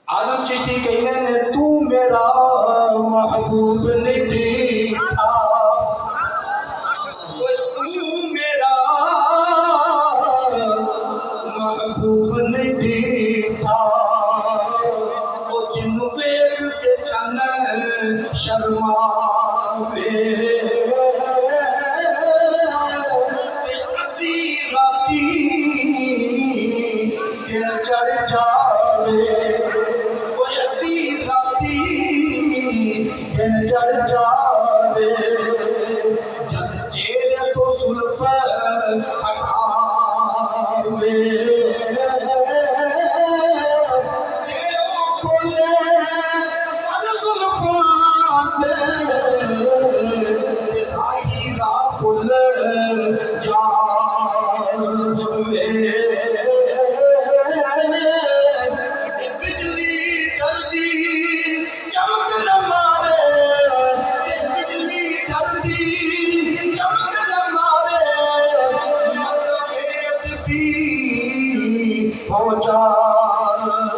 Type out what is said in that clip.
आदम चिश्ती कहने ने तू मेरा महबूब नहीं था, तू मेरा महबूब नहीं था। वो जिन वेद के चन शर्मावे, अद्धी राती दिन चढ़ जावे, चढ़ जावे जब जेल तो सुल्फ हटावे, जेल खोले अलजुल्फाते तेरा पुल जावे। बिजली डरदी चमक न मारे, हो जावे।